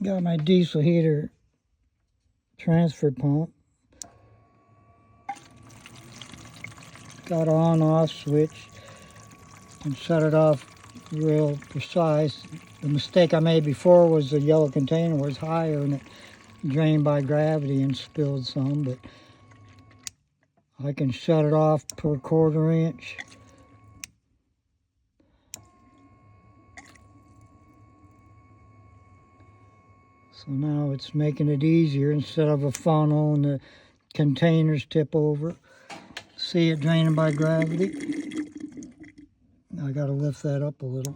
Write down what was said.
Got my diesel heater transfer pump. Got an on-off switch and shut it off real precise. The mistake I made before was the yellow container was higher and it drained by gravity and spilled some, but I can shut it off per 1/4 inch. So now it's making it easier instead of a funnel and the containers tip over. See it draining by gravity? I got to lift that up a little.